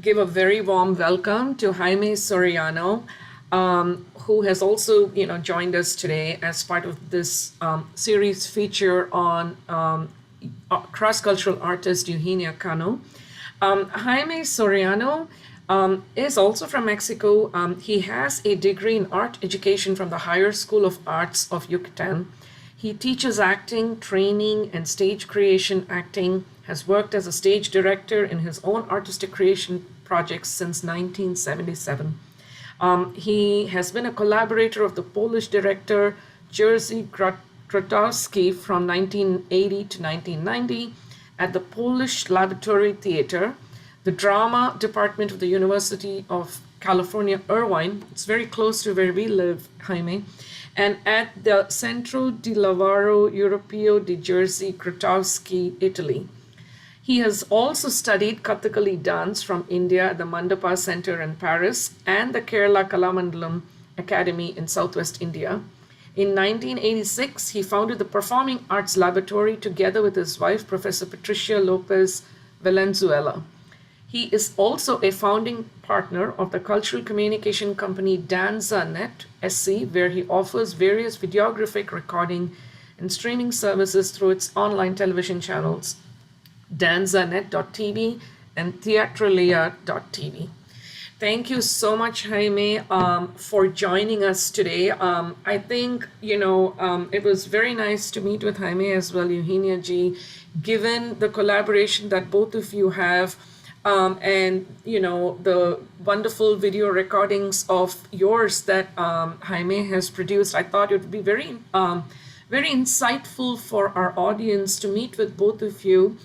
give a very warm welcome to Jaime Soriano, who has also, joined us today as part of this series feature on cross-cultural artist Eugenia Cano. Jaime Soriano is also from Mexico. He has a degree in art education from the Higher School of Arts of Yucatan. He teaches acting, training, and stage creation acting, has worked as a stage director in his own artistic creation projects since 1977. He has been a collaborator of the Polish director Jerzy Grotowski from 1980 to 1990 at the Polish Laboratory Theater, the drama department of the University of California, Irvine. It's very close to where we live, Jaime. And at the Centro di Lavoro Europeo di Jerzy Grotowski, Italy. He has also studied Kathakali dance from India at the Mandapa Center in Paris and the Kerala Kalamandalam Academy in Southwest India. In 1986, he founded the Performing Arts Laboratory together with his wife, Professor Patricia Lopez Valenzuela. He is also a founding partner of the cultural communication company DanzaNet SC, where he offers various videographic recording and streaming services through its online television channels, danzanet.tv and theatralia.tv. Thank you so much, Jaime, for joining us today. I think, it was very nice to meet with Jaime as well, Eugenia G, given the collaboration that both of you have. And the wonderful video recordings of yours that Jaime has produced. I thought it would be very insightful for our audience to meet with both of you.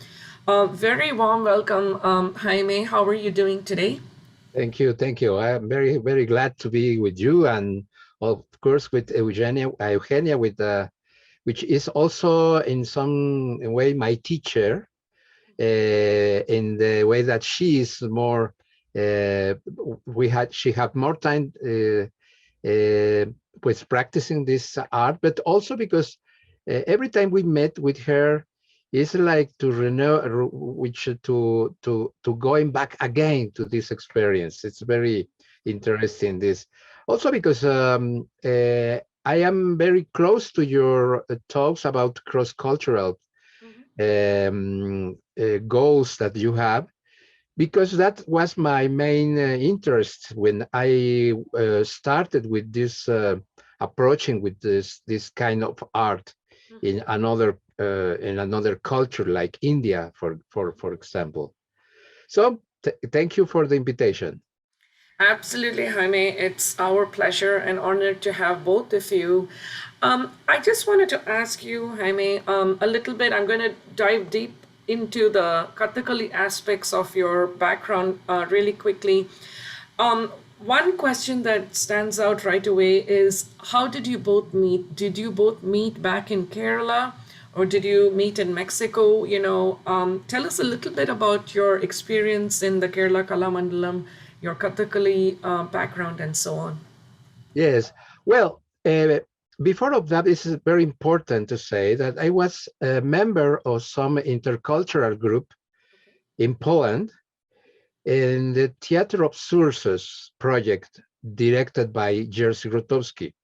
Very warm welcome, Jaime. How are you doing today? Thank you. I am very, very glad to be with you, and of course with Eugenia, which is also in some way my teacher. In the way that she is more, she had more time with practicing this art, but also because every time we met with her, it's like to renew, to going back again to this experience. It's very interesting. This also because I am very close to your talks about cross-cultural goals that you have, because that was my main interest when I started with this approaching with this kind of art in another culture like India, for example. So thank you for the invitation. Absolutely, Jaime. It's our pleasure and honor to have both of you. I just wanted to ask you, Jaime, a little bit. I'm going to dive deep into the Kathakali aspects of your background really quickly. One question that stands out right away is, how did you both meet? Did you both meet back in Kerala, or did you meet in Mexico? Tell us a little bit about your experience in the Kerala Kalamandalam, your Kathakali background, and so on. Yes, well, before of that, it's very important to say that I was a member of some intercultural group in Poland in the Theatre of Sources project directed by Jerzy Grotowski.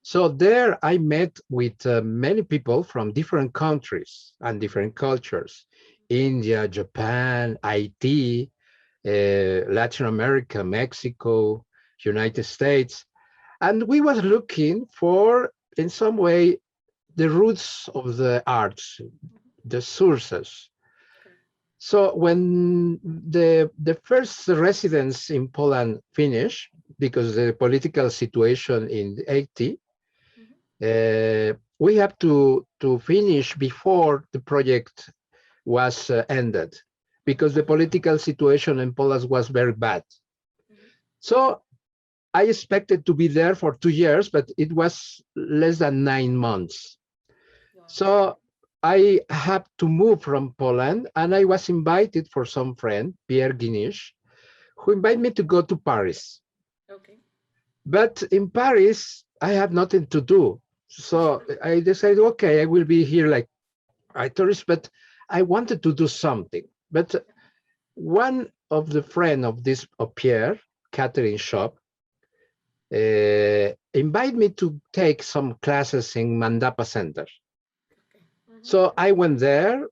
So there I met with many people from different countries and different cultures, India, Japan, IT, Latin America, Mexico, United States. And we was looking for, in some way, the roots of the arts, the sources. So when the first residence in Poland finished, because the political situation in 80, we have to finish before the project was ended, because the political situation in Poland was very bad. So I expected to be there for 2 years, but it was less than 9 months. So I had to move from Poland, and I was invited for some friend, Pierre Guinish, who invited me to go to Paris. Okay. But in Paris, I had nothing to do. So I decided, okay, I will be here like a tourist, but I wanted to do something. But one of the friend of this of Pierre, Catherine Shop, invite me to take some classes in Mandapa Center. So I went there.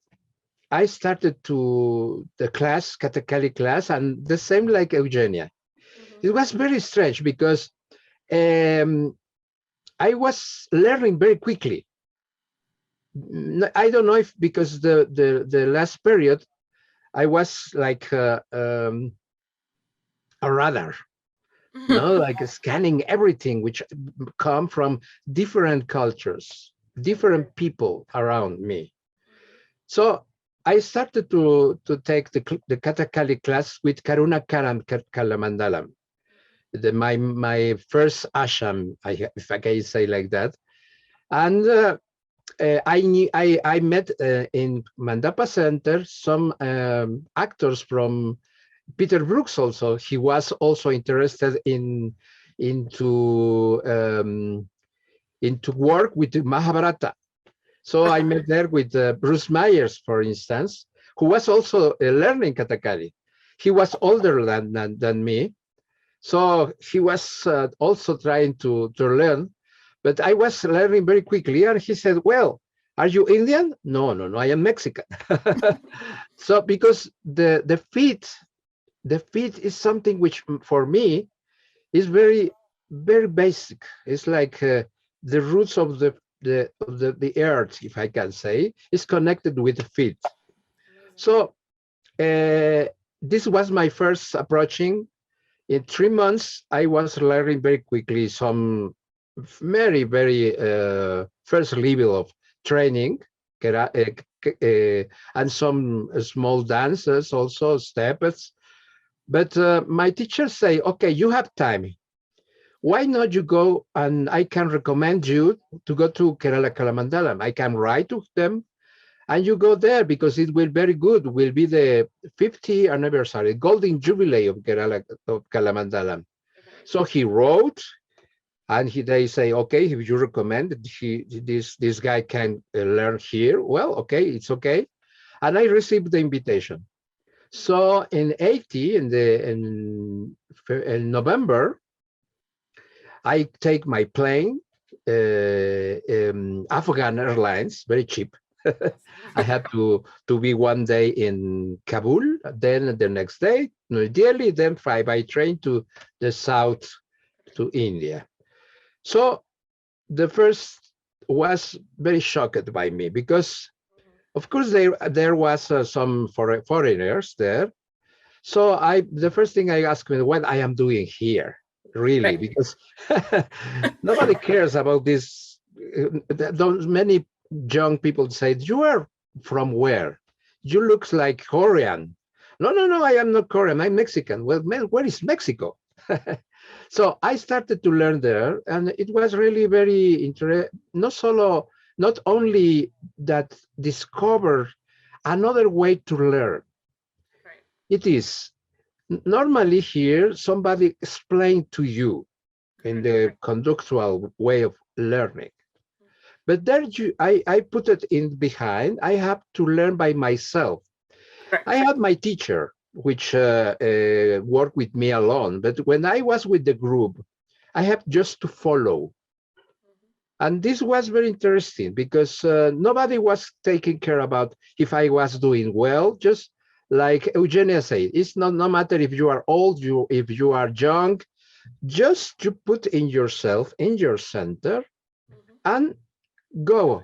I started to the class, Kathakali class, and the same like Eugenia. It was very strange because um, I was learning very quickly. I don't know if because the last period I was like a radar, no, like scanning everything which come from different cultures, different people around me. So I started to take the Kathakali class with Karuna Karam Kalamandalam, my first asham, if I can say like that. And I met in Mandapa Center some actors from Peter Brooks. Also, he was also interested into into work with the Mahabharata. So I met there with Bruce Myers, for instance, who was also learning Kathakali. He was older than me, so he was also trying to learn, but I was learning very quickly. And he said, well, are you Indian? No, no, no, I am Mexican. So because the feet is something which for me is very basic. It's like the roots of the earth, if I can say, is connected with the feet. So this was my first approaching. In 3 months, I was learning very quickly some very first level of training, and some small dances, also steps. But my teachers say, okay, you have time. Why not you go, and I can recommend you to go to Kerala Kalamandalam. I can write to them and you go there because it will very good. Will be the 50th anniversary, golden jubilee of Kerala of Kalamandalam. So he wrote, and they say, okay, if you recommend that this guy can learn here, well, okay, it's okay. And I received the invitation. So in 80, in November, I take my plane, Afghan Airlines, very cheap. I had to be one day in Kabul, then the next day New Delhi, then fly by train to the south to India. So the first was very shocked by me because, of course, there was some foreigners there. So the first thing I asked me what I am doing here, really, because nobody cares about this. Those many young people say, you are from where? You look like Korean. No, no, no, I am not Korean. I'm Mexican. Well, man, where is Mexico? So I started to learn there, and it was really very interesting. Not only that discover another way to learn. It is normally here somebody explained to you in the conductual way of learning. But there I put it in behind. I have to learn by myself. I had my teacher, which worked with me alone. But when I was with the group, I have just to follow. And this was very interesting because nobody was taking care about if I was doing well. Just like Eugenia said, it's not no matter if you are old, if you are young, just to put in yourself in your center and go.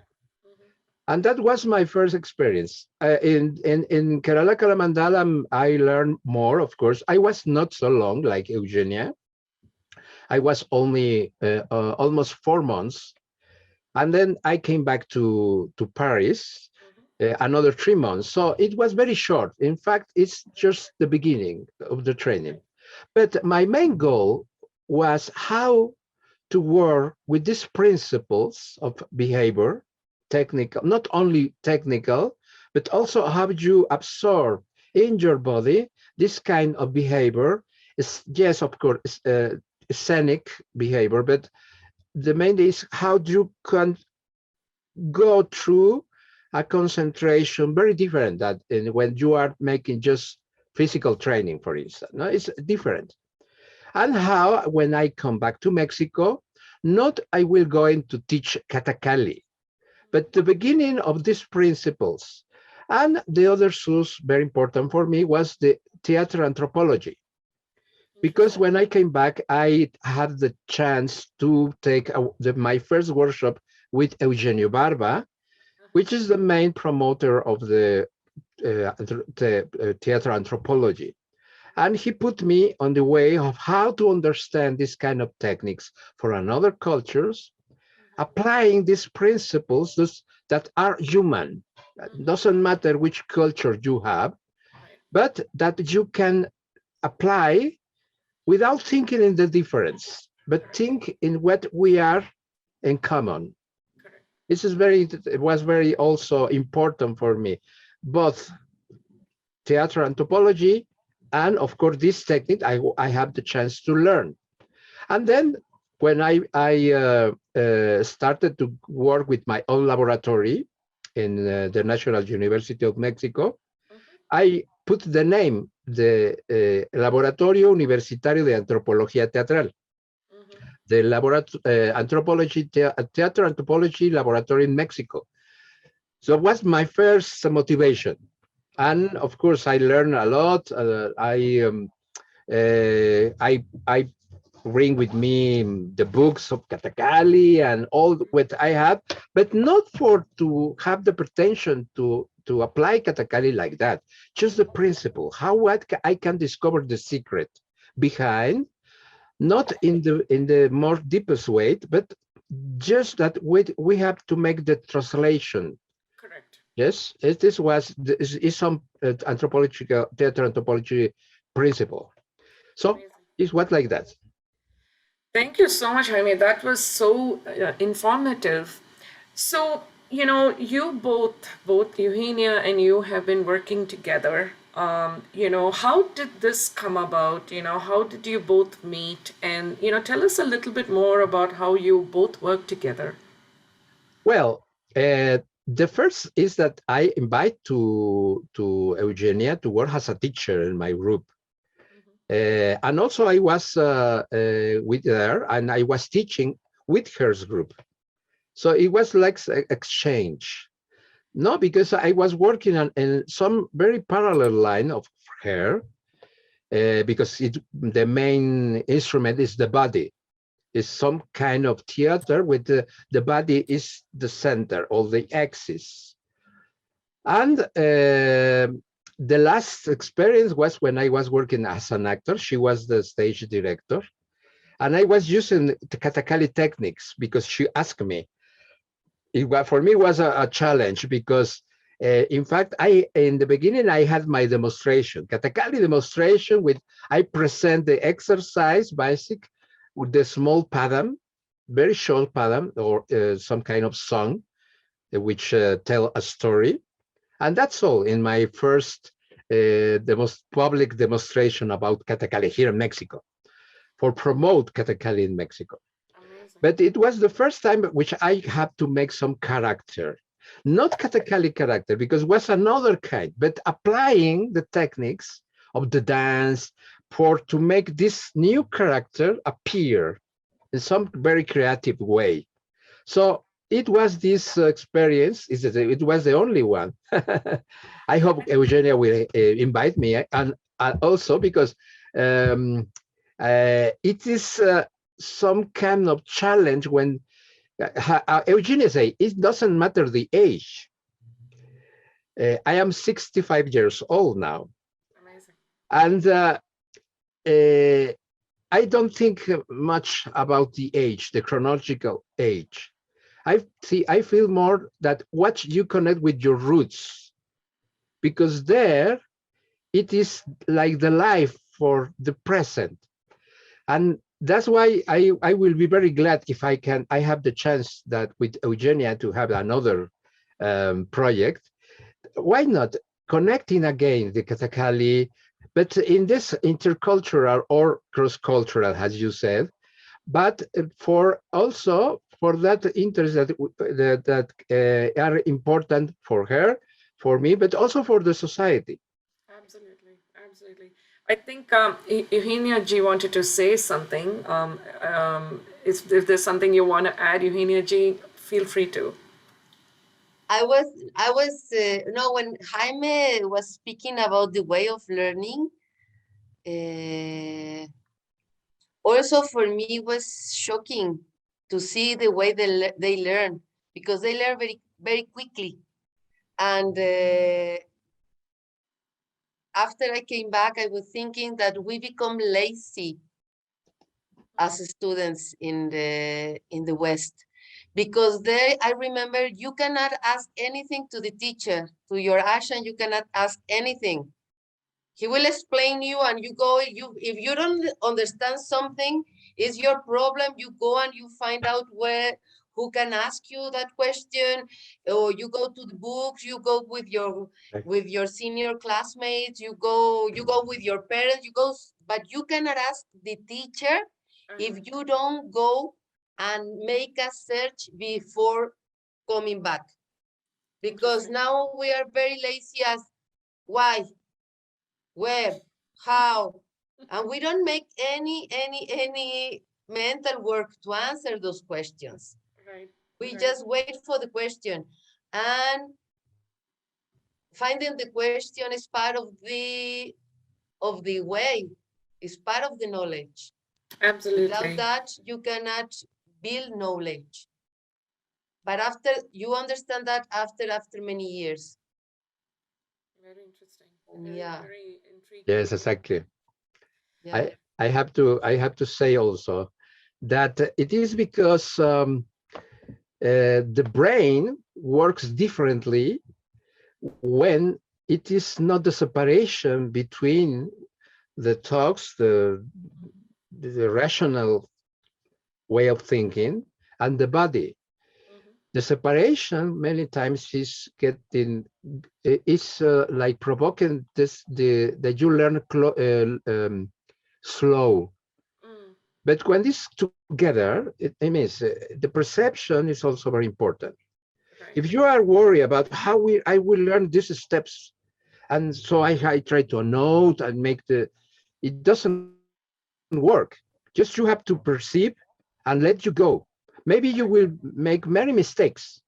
And that was my first experience. In Kerala Kalamandalam, I learned more, of course. I was not so long like Eugenia. I was only almost 4 months. And then I came back to Paris, another 3 months. So it was very short. In fact, it's just the beginning of the training. But my main goal was how to work with these principles of behavior, technical, not only technical, but also how you absorb in your body this kind of behavior. Is yes, of course, scenic behavior, but the main is how you can go through a concentration very different that when you are making just physical training, for instance. No, it's different. And how, when I come back to Mexico, not I will going to teach Kathakali, but the beginning of these principles. And the other source, very important for me, was the theater anthropology. Because Interesting. when I came back, I had the chance to take my first workshop with Eugenio Barba, Uh-huh. which is the main promoter of the theater anthropology. And he put me on the way of how to understand this kind of techniques for another cultures, Mm-hmm. applying these principles that are human. It Mm-hmm. doesn't matter which culture you have, Right. but that you can apply without thinking in the difference, but Correct. think in what we are in common. Correct. This is it was very also important for me, both theater anthropology and of course this technique I have the chance to learn. And then when I started to work with my own laboratory in the National University of Mexico, Mm-hmm. I put the name, the Laboratorio Universitario de Antropología Teatral, Mm-hmm. the theater anthropology laboratory in Mexico. So it was my first motivation. Right. And of course, I learned a lot. I bring with me the books of Kathakali and all what I have, but not for to have the pretension to apply Kathakali like that. Just the principle, how what I can discover the secret behind, not in the more deepest way, but just that we have to make the translation. Correct. Yes, this is some anthropological theater anthropology principle. So Amazing. it's what like that. Thank you so much, Jaime. That was so informative. So, both Eugenia and you have been working together. How did this come about? How did you both meet? And, tell us a little bit more about how you both work together. Well, the first is that I invite to Eugenia to work as a teacher in my group. Mhm. And also I was with her and I was teaching with her group. So it was like exchange. No, because I was working on in some very parallel line of her, because the main instrument is the body. Is some kind of theater with the body is the center or the axis. And the last experience was when I was working as an actor. She was the stage director. And I was using the Kathakali techniques because she asked me. For me, it was a challenge because, in fact, in the beginning, I had my demonstration, Kathakali demonstration with, I present the exercise basic with the small padam, very short padam or some kind of song which tell a story. And that's all in my first, the most public demonstration about Kathakali here in Mexico for promote Kathakali in Mexico. Amazing. But it was the first time which I had to make some character, not Kathakali character, because it was another kind, but applying the techniques of the dance for to make this new character appear in some very creative way. So it was this experience. It was the only one. I hope Eugenia will invite me, and also because um, it is some kind of challenge when Eugenia say it doesn't matter the age. I am 65 years old now, Amazing. and uh, I don't think much about the age, the chronological age. I feel more that what you connect with your roots, because there it is like the life for the present. And that's why I will be very glad if I have the chance that with Eugenia to have another project. Why not connecting again the Kathakali, but in this intercultural or cross-cultural, as you said, but for also for that interest that are important for her, for me, but also for the society. Absolutely. I think Eugenia G wanted to say something. If there's something you want to add, Eugenia G, feel free to. No, when Jaime was speaking about the way of learning, also for me was shocking to see the way they learn, because they learn very, very quickly. And after I came back, I was thinking that we become lazy as students in the West, because I remember you cannot ask anything to the teacher, to your Asian, you cannot ask anything. He will explain you, and you go, if you don't understand something, it's your problem. You go and you find out who can ask you that question, or you go to the books, you go with your senior classmates, you go with your parents, but you cannot ask the teacher if you don't go and make a search before coming back. Because now we are very lazy as why, where, how, and we don't make any mental work to answer those questions. Right. We just wait for the question, and finding the question is part of the way, is part of the knowledge. Absolutely. Without that, you cannot build knowledge. But after you understand that after many years. Very interesting. Yeah. Very intriguing. Yes, exactly. Yeah. I have to say also that it is because the brain works differently when it is not the separation between the thoughts, the rational way of thinking, and the body. The separation many times is like provoking that you learn slow. But when this together, it means the perception is also very important. Right. If you are worried about how I will learn these steps, and so I try to note and it doesn't work. Just you have to perceive and let you go. Maybe you will make many mistakes,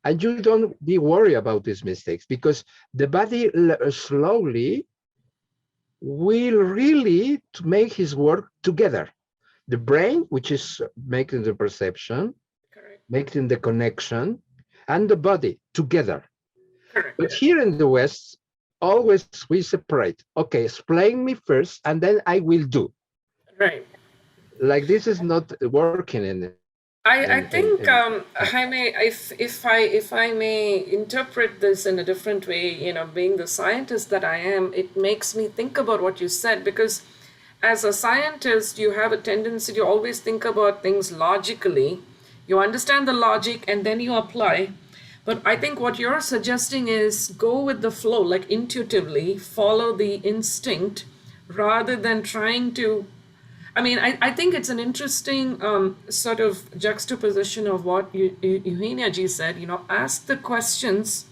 and you don't be worried about these mistakes, because the body slowly will really to make his work together. The brain, which is making the perception, making the connection, and the body together. Correct. But here in the West, always we separate. Okay, explain me first, and then I will do. Right. Like this is not working in. I think Jaime, if I may interpret this in a different way, being the scientist that I am, it makes me think about what you said, because as a scientist, you have a tendency to always think about things logically. You understand the logic and then you apply. But I think what you're suggesting is go with the flow, like intuitively follow the instinct rather than trying to. I mean, I think it's an interesting sort of juxtaposition of what Eugenia G said. Ask the questions,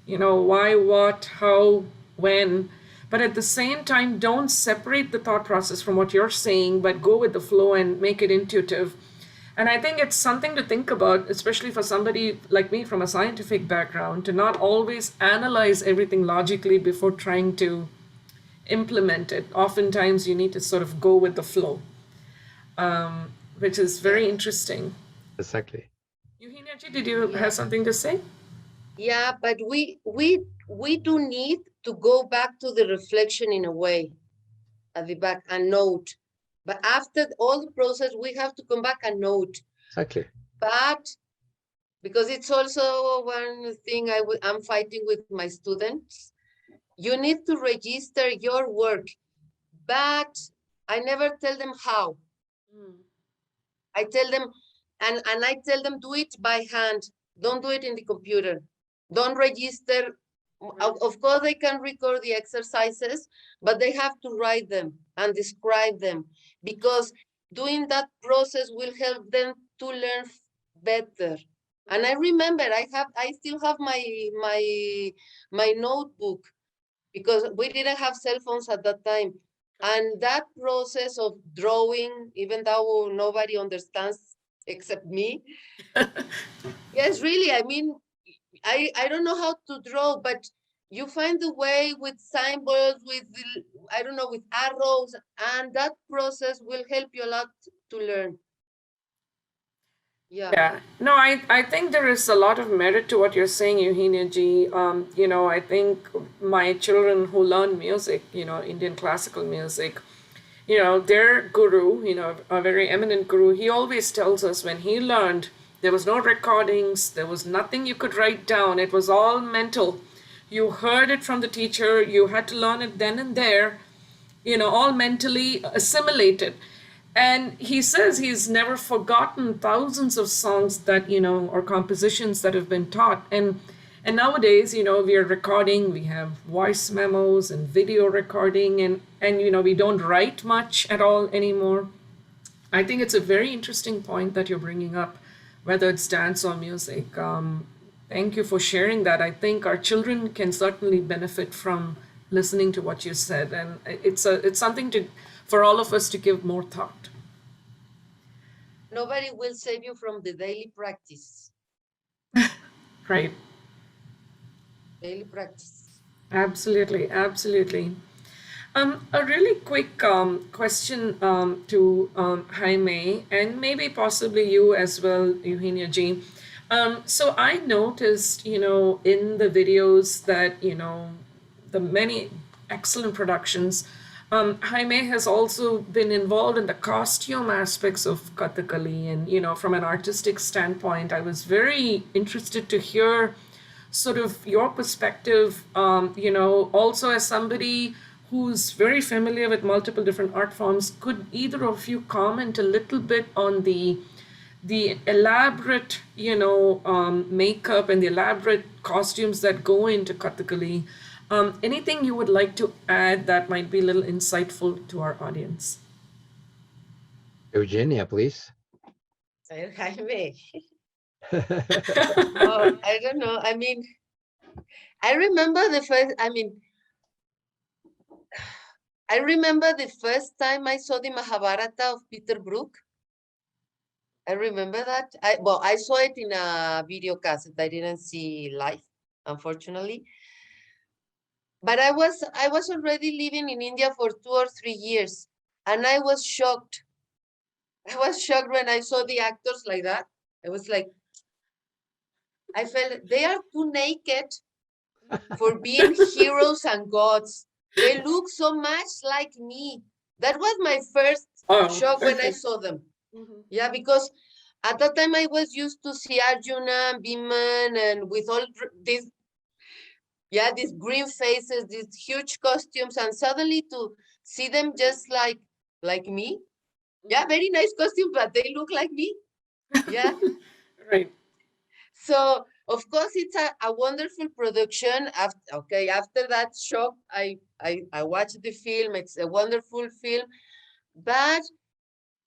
why, what, how, when, but at the same time, don't separate the thought process from what you're saying, but go with the flow and make it intuitive. And I think it's something to think about, especially for somebody like me from a scientific background, to not always analyze everything logically before trying to implement it. Oftentimes, you need to sort of go with the flow, which is very interesting. Exactly. Eugenia G, did you have something to say? Yeah, but we do need to go back to the reflection in a way at the back and note. But after all the process, we have to come back and note. Exactly. But because it's also one thing I'm fighting with my students, you need to register your work, but I never tell them how. I tell them, and I tell them, do it by hand. Don't do it in the computer. Don't register. Of course, they can record the exercises, but they have to write them and describe them, because doing that process will help them to learn better. And I remember I still have my notebook, because we didn't have cell phones at that time. And that process of drawing, even though nobody understands except me, yes, really, I mean, I don't know how to draw, but you find the way with symbols, with, I don't know, with arrows, and that process will help you a lot to learn. Yeah. Yeah, no, I think there is a lot of merit to what you're saying, Eugenia G. I think my children who learn music, Indian classical music, their guru, a very eminent guru, he always tells us when he learned, there was no recordings, there was nothing you could write down, it was all mental. You heard it from the teacher, you had to learn it then and there, all mentally assimilated. And he says he's never forgotten thousands of songs that, or compositions that have been taught. And nowadays, we are recording, we have voice memos and video recording, and we don't write much at all anymore. I think it's a very interesting point that you're bringing up, whether it's dance or music. Thank you for sharing that. I think our children can certainly benefit from listening to what you said, and it's something for all of us to give more thought. Nobody will save you from the daily practice. Right. Daily practice. Absolutely, absolutely. A really quick question to Jaime, and maybe possibly you as well, Eugenia G. So I noticed, in the videos that, the many excellent productions, Jaime has also been involved in the costume aspects of Kathakali. And, from an artistic standpoint, I was very interested to hear sort of your perspective, also as somebody who's very familiar with multiple different art forms. Could either of you comment a little bit on the elaborate, makeup and the elaborate costumes that go into Kathakali? Anything you would like to add that might be a little insightful to our audience? Eugenia, please. Jaime. Oh, I don't know. I mean, I remember the first time I saw the Mahabharata of Peter Brook. I remember that. I saw it in a video cassette. I didn't see live, unfortunately. But I was already living in India for 2 or 3 years, and I was shocked. I was shocked when I saw the actors like that. I was like, I felt they are too naked for being heroes and gods. They look so much like me. That was my first shock when I saw them. Mm-hmm. Yeah, because at that time I was used to see Arjuna, Bhiman, and with all these, these green faces, these huge costumes, and suddenly to see them just like me. Yeah, very nice costume, but they look like me. Yeah. Right. So of course it's a wonderful production. After that shock, I watched the film. It's a wonderful film, but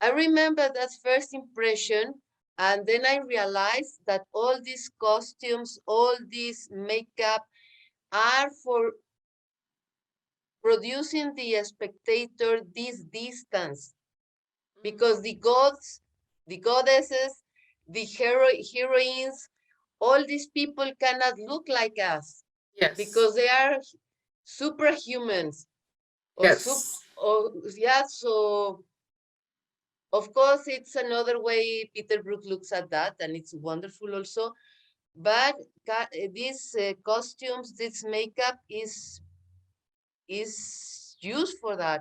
I remember that first impression, and then I realized that all these costumes, all this makeup are for producing the spectator this distance, because the gods, the goddesses, the heroines, all these people cannot look like us. Yes. Because they are superhumans. Yes. So of course it's another way Peter Brook looks at that, and it's wonderful also. But these costumes, this makeup is used for that,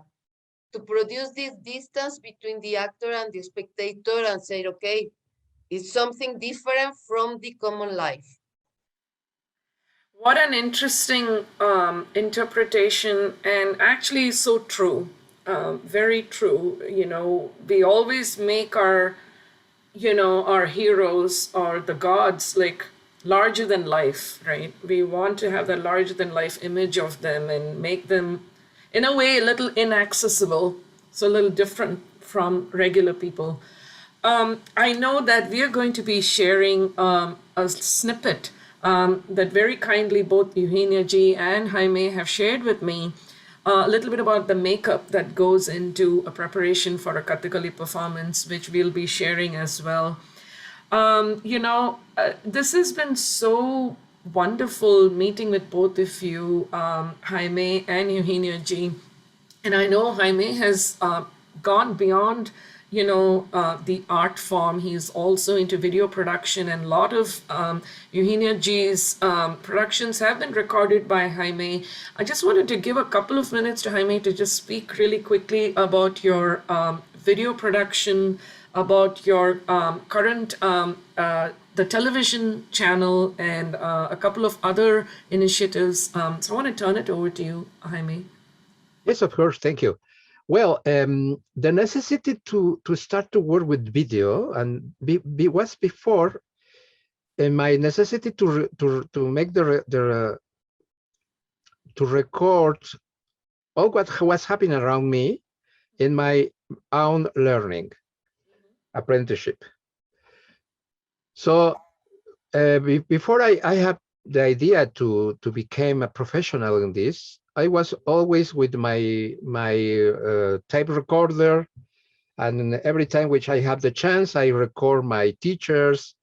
to produce this distance between the actor and the spectator, and say, okay, it's something different from the common life. What an interesting interpretation, and actually so true. Very true. We always make our heroes or the gods like larger than life, right? We want to have that larger than life image of them and make them, in a way, a little inaccessible, so a little different from regular people. I know that we are going to be sharing a snippet that very kindly both Eugenia G and Jaime have shared with me a little bit about the makeup that goes into a preparation for a Kathakali performance, which we'll be sharing as well. This has been so wonderful meeting with both of you, Jaime and Eugenia G. And I know Jaime has gone beyond, the art form. He's also into video production, and a lot of Eugenia G's productions have been recorded by Jaime. I just wanted to give a couple of minutes to Jaime to just speak really quickly about your video production, about your current the television channel, and a couple of other initiatives. So I want to turn it over to you, Jaime. Yes, of course. Thank you. Well, the necessity to start to work with video and was before my necessity to make to record all what was happening around me in my own learning apprenticeship. So before I have the idea to become a professional in this, I was always with my tape recorder, and every time which I have the chance, I record my teachers.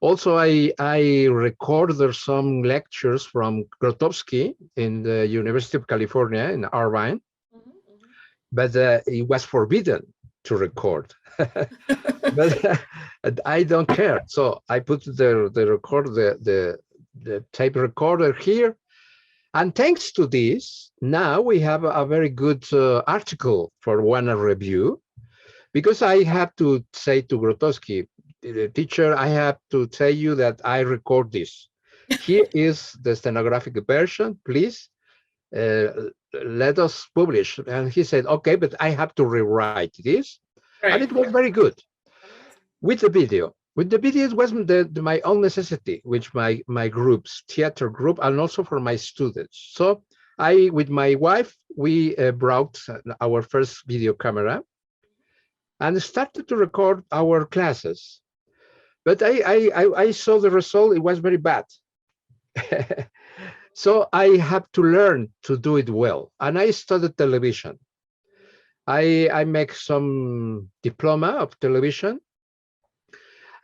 Also, I recorded some lectures from Grotowski in the University of California in Irvine, but it was forbidden to record. But I don't care, so I put the tape recorder here. And thanks to this, now we have a very good article for one review, because I have to say to Grotowski, the teacher, I have to tell you that I record this. Here is the stenographic version, please let us publish. And he said, okay, but I have to rewrite this. Right. And it was very good. With the video. With the video, it wasn't my own necessity, which my groups, theater group, and also for my students. So I, with my wife, we brought our first video camera and started to record our classes. But I saw the result, it was very bad. So I have to learn to do it well. And I studied television. I make some diploma of television.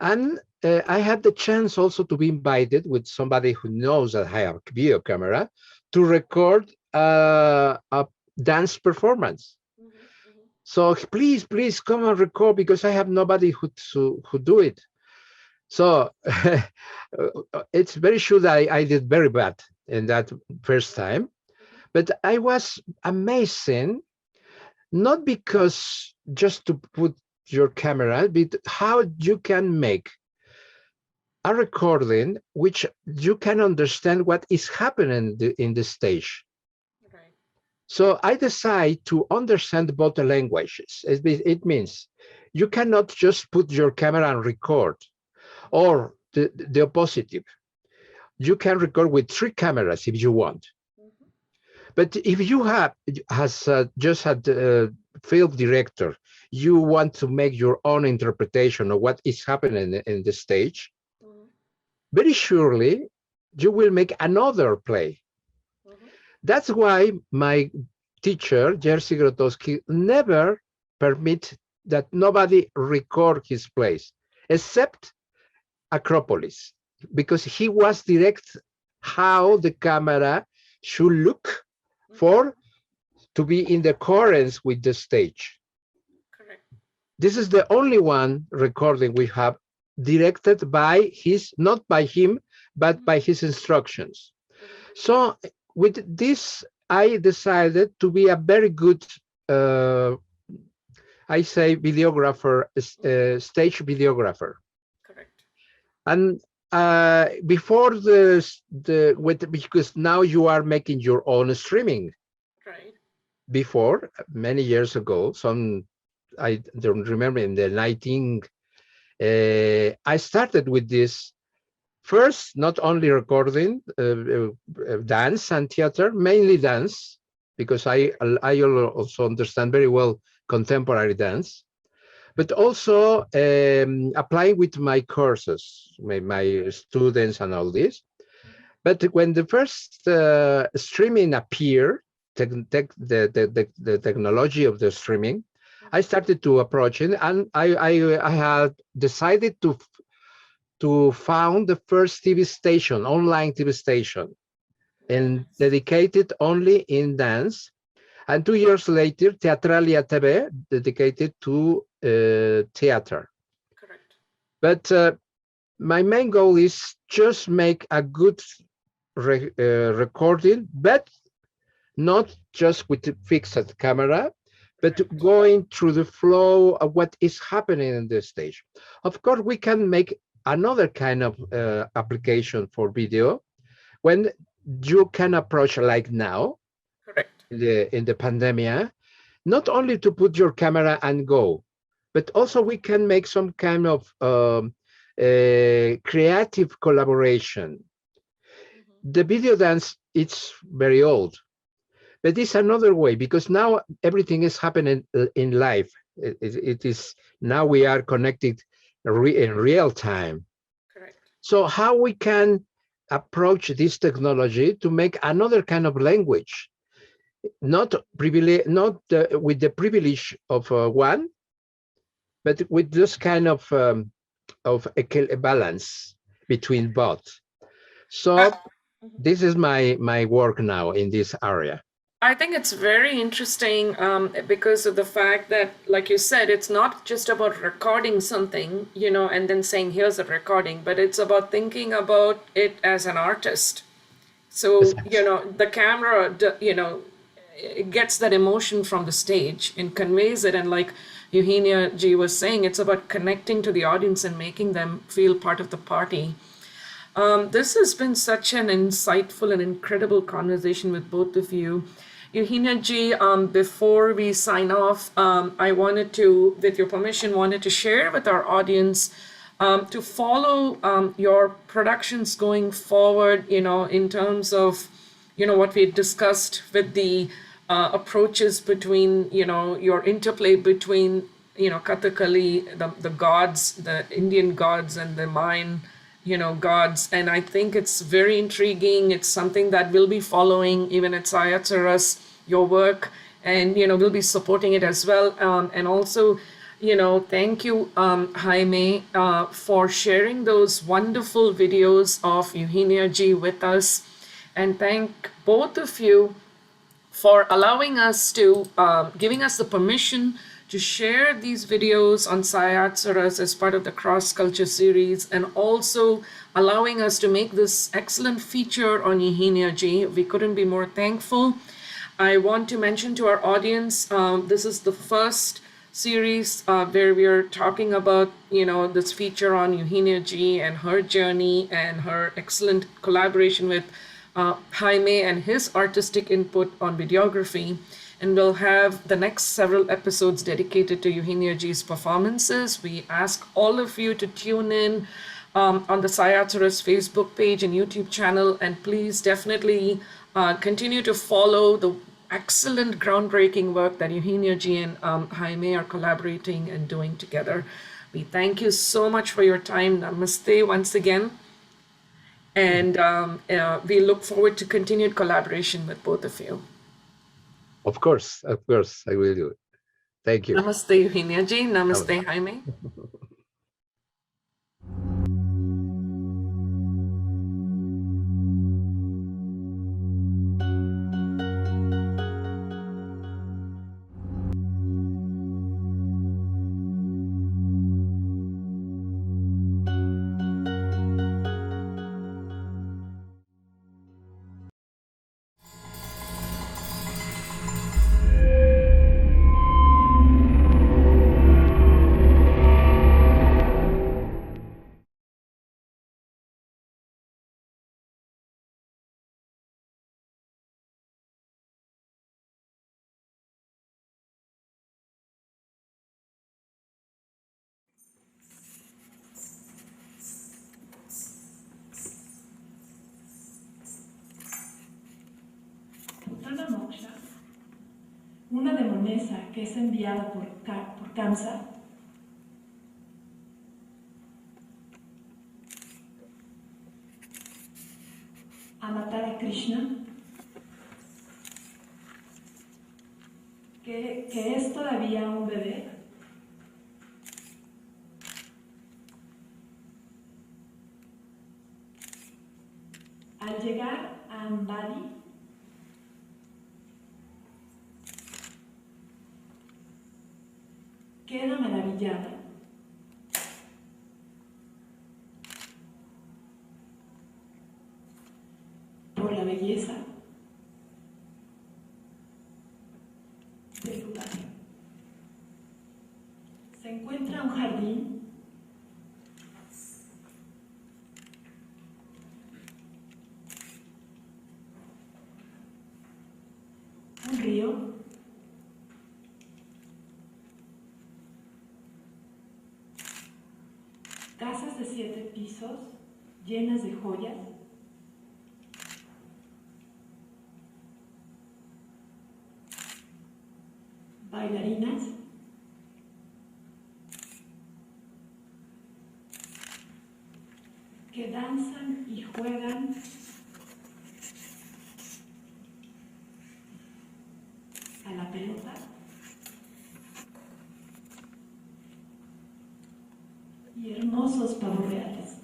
And I had the chance also to be invited with somebody who knows that I have a video camera to record a dance performance. So please come and record, because I have nobody who do it. So it's very sure that I did very bad in that first time, but I was amazing, not because just to put your camera, but how you can make a recording which you can understand what is happening in the stage. Right. So I decide to understand both the languages. It means you cannot just put your camera and record, or the opposite. You can record with 3 cameras if you want. But if you just had a film director, you want to make your own interpretation of what is happening in the stage, very surely you will make another play. That's why my teacher, Jerzy Grotowski, never permit that nobody record his plays, except Acropolis, because he was direct how the camera should look to be in accordance with the stage. Correct. This is the only one recording we have directed by not by him, but by his instructions. So with this, I decided to be a very good, I say, videographer, stage videographer. Correct. And before because now you are making your own streaming. Right. Before, many years ago, I don't remember, in the 19, I started with this first, not only recording dance and theater, mainly dance, because I also understand very well contemporary dance, but also applying with my courses, my students and all this. But when the first streaming appeared, the technology of the streaming, I started to approach it, and I had decided to found the first TV station, online TV station, and dedicated only in dance. And 2 years later, Teatralia TV, dedicated to theater. Correct. But my main goal is just make a good recording, but not just with the fixed camera, but going through the flow of what is happening in the stage. Of course, we can make another kind of application for video when you can approach like now, Correct. in the pandemic, not only to put your camera and go, but also we can make some kind of creative collaboration. The video dance, it's very old, but it's another way, because now everything is happening in live. It is now we are connected in real time. Correct. So how we can approach this technology to make another kind of language, not with the privilege of one, but with this kind of a balance between both. So this is my work now in this area. I think it's very interesting because of the fact that, like you said, it's not just about recording something, and then saying, here's a recording, but it's about thinking about it as an artist. So, the camera, it gets that emotion from the stage and conveys it. And like Eugenia G was saying, it's about connecting to the audience and making them feel part of the party. This has been such an insightful and incredible conversation with both of you. Eugenia G, before we sign off, I wanted to, with your permission, wanted to share with our audience to follow your productions going forward, in terms of, what we discussed with the approaches between, your interplay between, Kathakali, the gods, the Indian gods, and the Mayan, gods. And I think it's very intriguing. It's something that we'll be following even at Sayatsaras, your work, and, we'll be supporting it as well. And also, thank you, Jaime, for sharing those wonderful videos of Eugenia G with us. And thank both of you for allowing us to, giving us the permission to share these videos on Sayatsaras as part of the Cross Culture series, and also allowing us to make this excellent feature on Eugenia G. We couldn't be more thankful. I want to mention to our audience, this is the first series where we are talking about, this feature on Eugenia G and her journey and her excellent collaboration with Jaime and his artistic input on videography. And we'll have the next several episodes dedicated to Eugenia G's performances. We ask all of you to tune in on the Sayatsaras Facebook page and YouTube channel, and please definitely continue to follow the excellent groundbreaking work that Eugenia G and Jaime are collaborating and doing together. We thank you so much for your time. Namaste once again. And we look forward to continued collaboration with both of you. Of course, I will do it. Thank you. Namaste, Eugenia Ji. Namaste, Jaime. Una demonesa que es enviada por Kamsa, a matar a Krishna, que es todavía un bebé. Al llegar a Ambali, queda maravillada por la belleza del lugar. Se encuentra un jardín un río, casas de 7 pisos llenas de joyas, bailarinas, que danzan y juegan a la pelota y hermosos pavos reales.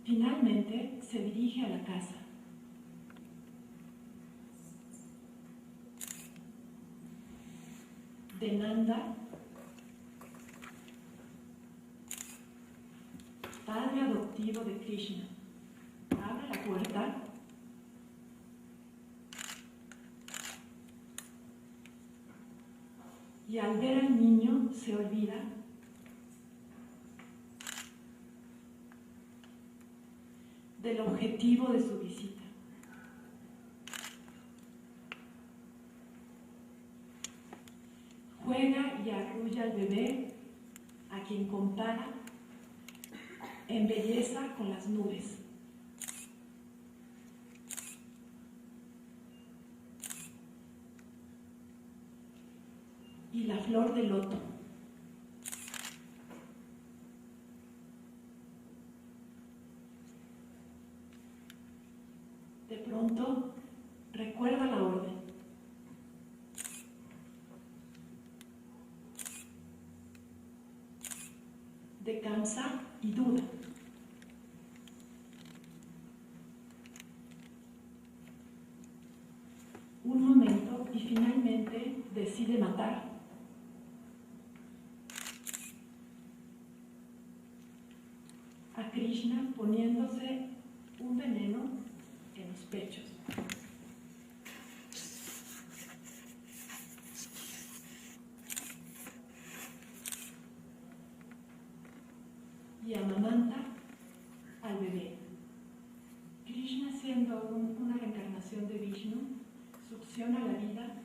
Finalmente se dirige a la casa. De Nanda, padre adoptivo de Krishna. Abre la puerta y al ver al niño se olvida del objetivo de su visita. Juega y arrulla al bebé, a quien compara en belleza con las nubes. Y la flor de loto. De pronto, recuerda la orden. De Kamsa y duda. Un momento y finalmente decide matar. A Krishna poniéndose un veneno en los pechos. Y amamanta al bebé. Krishna, siendo una reencarnación de Vishnu, succiona la vida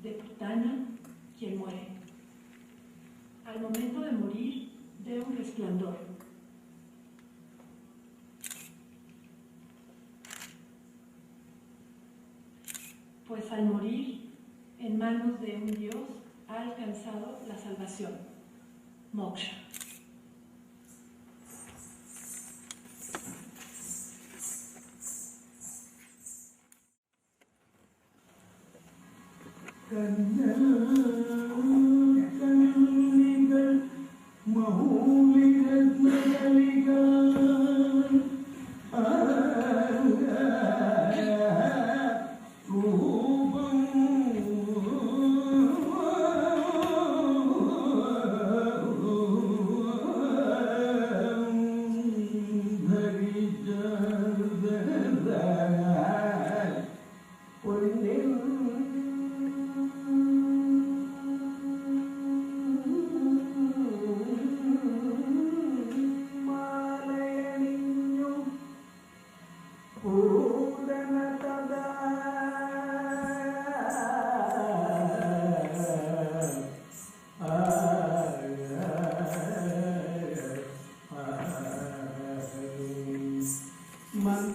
de Putana, quien muere. Al momento de morir, ve un resplandor. Pues al morir en manos de un dios, ha alcanzado la salvación, moksha. Thank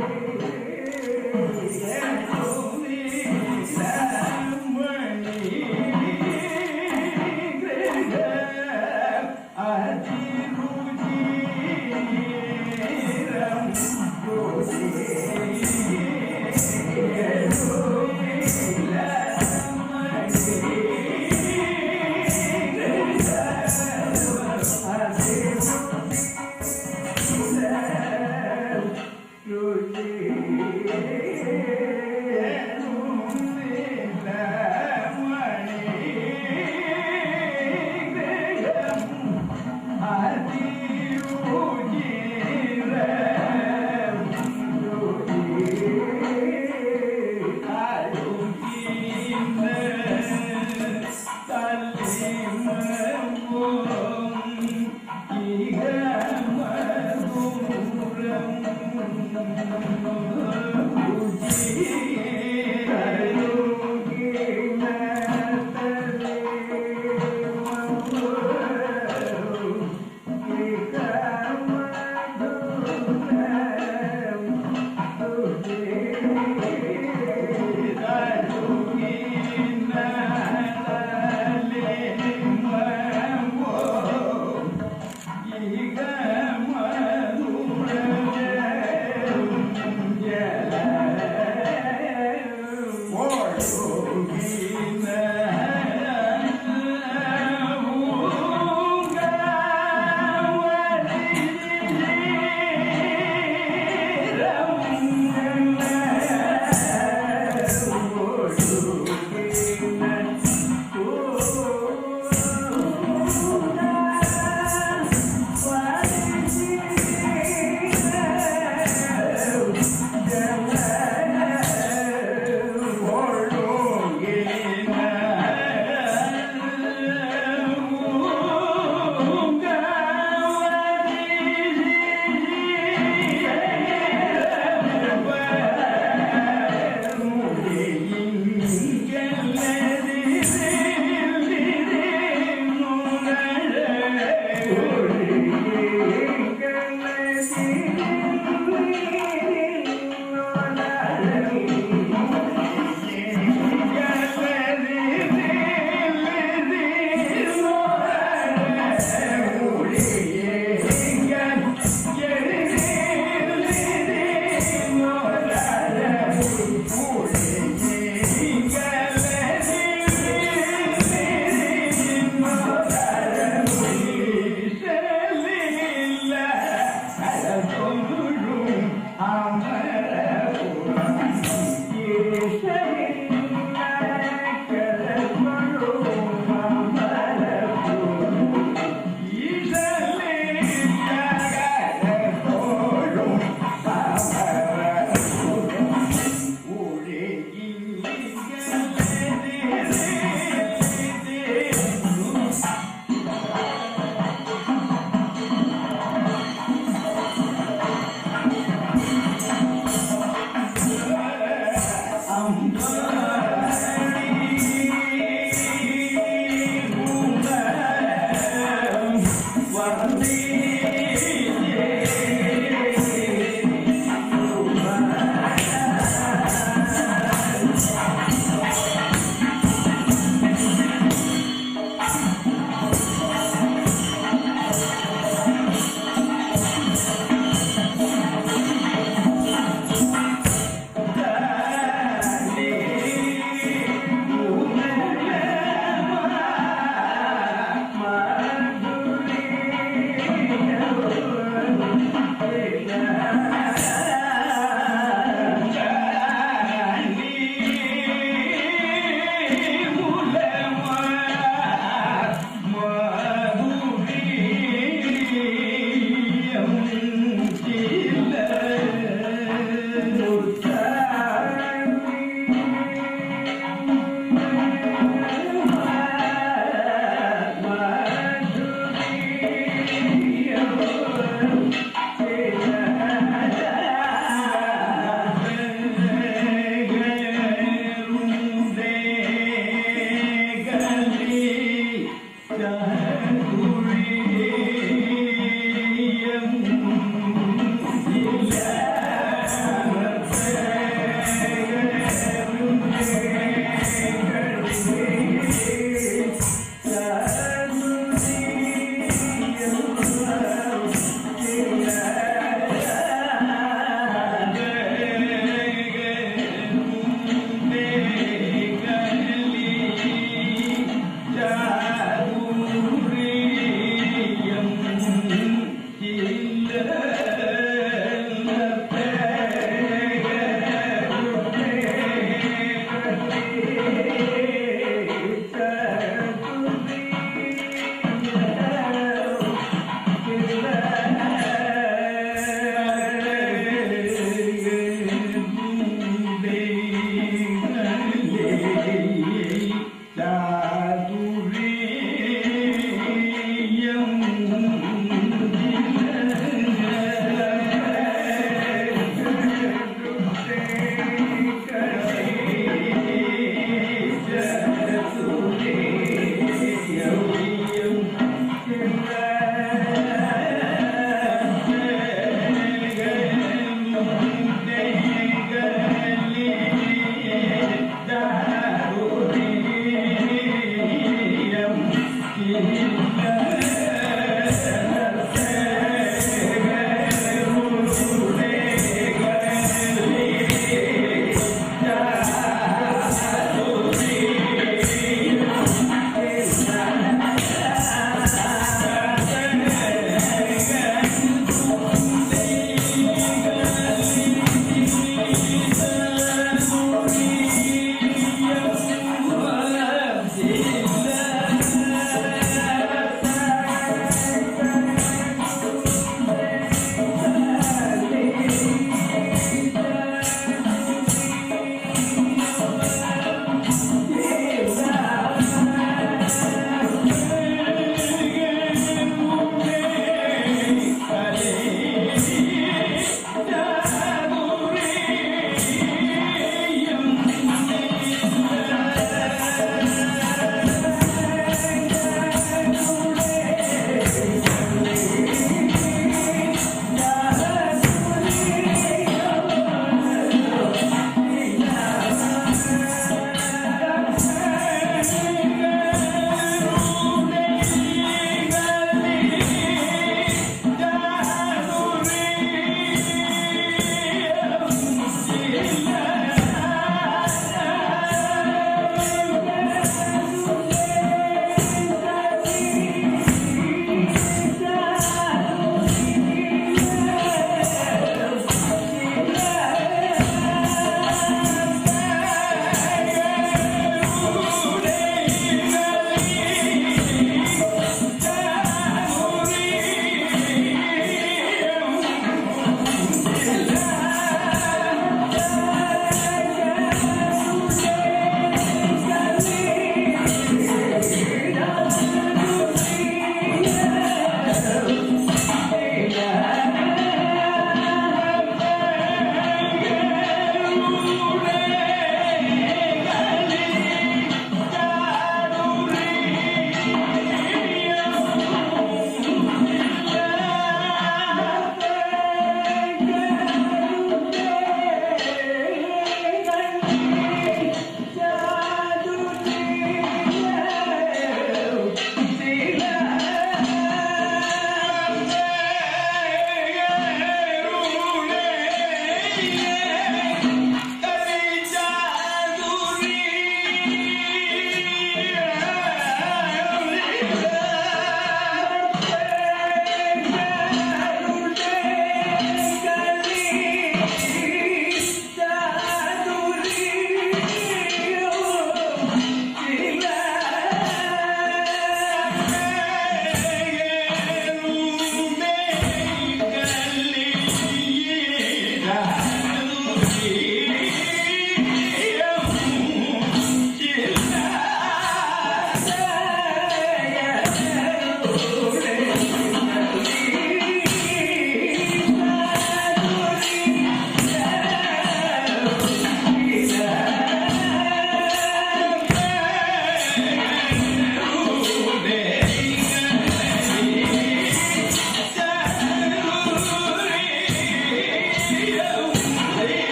you.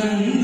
Yeah.